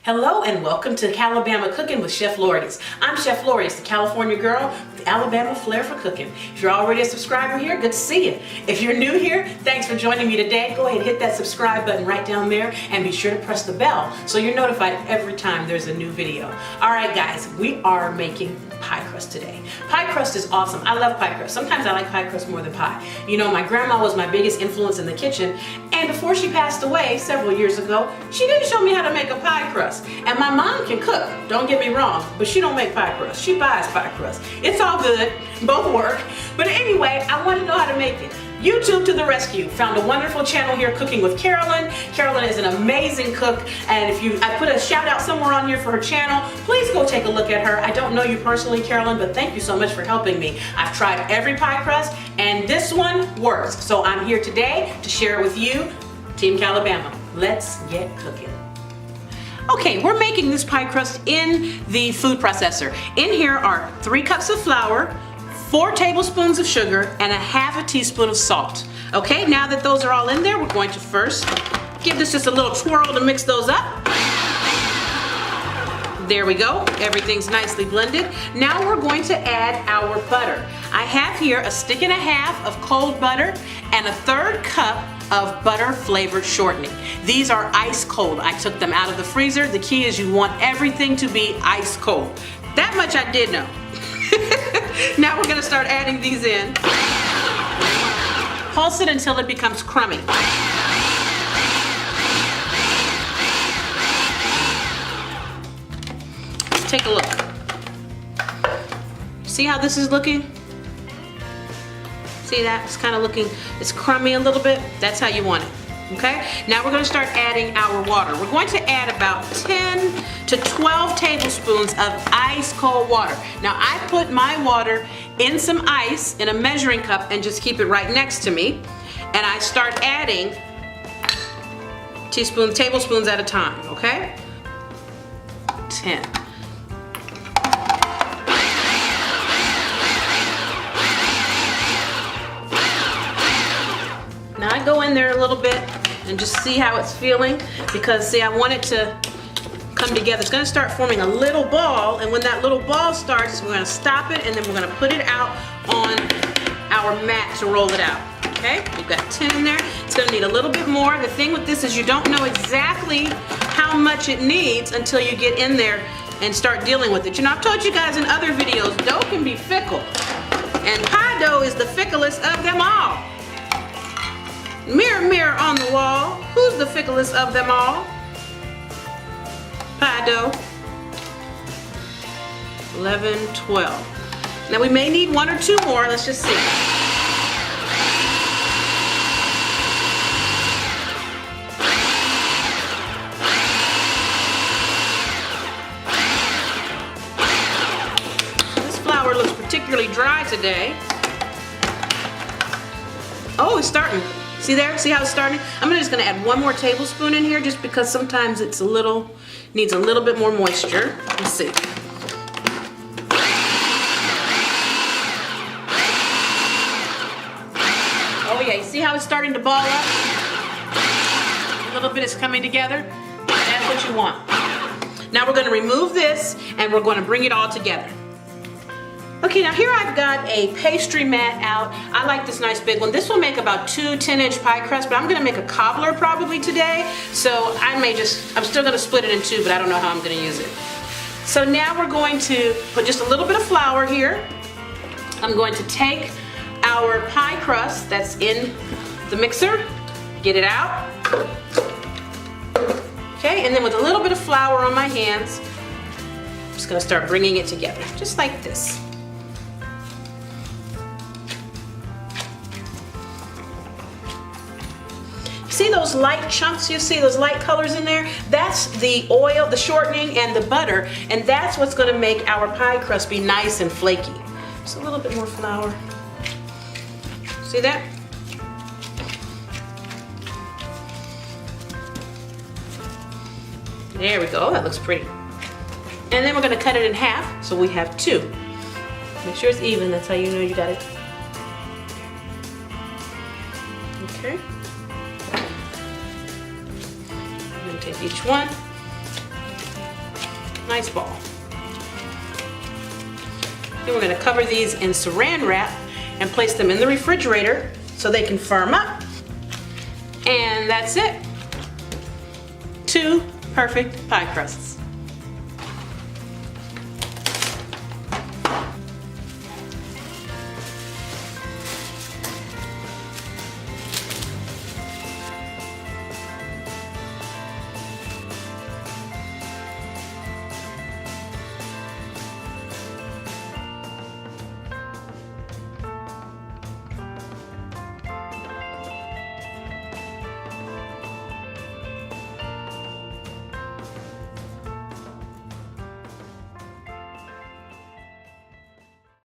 Hello and welcome to Calabama Cooking with Chef Lorious. I'm Chef Lorious, the California girl with the Alabama flair for cooking. If you're already a subscriber here, good to see you. If you're new here, thanks for joining me today. Go ahead and hit that subscribe button right down there and be sure to press the bell so you're notified every time there's a new video. Alright guys, we are making pie crust today. Pie crust is awesome. I love pie crust. Sometimes I like pie crust more than pie. You know, my grandma was my biggest influence in the kitchen, and before she passed away several years ago, she didn't show me how to make a pie crust. And my mom can cook, don't get me wrong, but she don't make pie crust. She buys pie crust. It's all good, both work. But anyway, I want to know how to make it. YouTube to the rescue. Found a wonderful channel here, Cooking with Carolyn. Carolyn is an amazing cook, and I put a shout out somewhere on here for her channel. Please go take a look at her. I don't know you personally, Carolyn, but thank you so much for helping me. I've tried every pie crust, and this one works. So I'm here today to share it with you, Team Calabama. Let's get cooking. Okay, we're making this pie crust in the food processor. In here are 3 cups of flour, 4 tablespoons of sugar, and a ½ teaspoon of salt. Okay, now that those are all in there, we're going to first give this just a little twirl to mix those up. There we go, everything's nicely blended. Now we're going to add our butter. I have here a stick and a half of cold butter and a 1/3 cup of butter flavored shortening. These are ice cold. I took them out of the freezer. The key is you want everything to be ice cold. That much I did know. Now we're gonna start adding these in. Pulse it until it becomes crummy. Let's take a look. See how this is looking? See that? It's kind of looking, it's crummy a little bit. That's how you want it. Okay? Now we're going to start adding our water. We're going to add about 10 to 12 tablespoons of ice cold water. Now I put my water in some ice in a measuring cup and just keep it right next to me. And I start adding tablespoons at a time, okay? 10. Now I go in there a little bit and just see how it's feeling, because see, I want it to come together. It's going to start forming a little ball, and when that little ball starts, we're going to stop it and then we're going to put it out on our mat to roll it out. Okay, we've got 10 in there. It's going to need a little bit more. The thing with this is you don't know exactly how much it needs until you get in there and start dealing with it. You know, I've told you guys in other videos, dough can be fickle, and pie dough is the ficklest of them all. Mirror, mirror on the wall, who's the ficklest of them all? Pie dough. 11, 12. Now we may need 1 or 2 more, let's just see. This flour looks particularly dry today. Oh, it's starting. See there? See how it's starting? I'm just going to add 1 more tablespoon in here just because sometimes it's needs a little bit more moisture. Let's see. Oh yeah, you see how it's starting to ball up? A little bit is coming together. That's what you want. Now we're going to remove this and we're going to bring it all together. Okay, now here I've got a pastry mat out. I like this nice big one. This will make about 2 10-inch pie crusts, but I'm gonna make a cobbler probably today. So I'm still gonna split it in 2, but I don't know how I'm gonna use it. So now we're going to put just a little bit of flour here. I'm going to take our pie crust that's in the mixer, get it out. Okay, and then with a little bit of flour on my hands, I'm just gonna start bringing it together, just like this. See those light chunks you see, those light colors in there? That's the oil, the shortening, and the butter, and that's what's going to make our pie crust be nice and flaky. Just a little bit more flour. See that? There we go, that looks pretty. And then we're going to cut it in half, so we have 2. Make sure it's even, that's how you know you got it. Okay. Take each one, Nice ball. Then we're going to cover these in saran wrap and place them in the refrigerator so they can firm up. And that's it. 2 perfect pie crusts.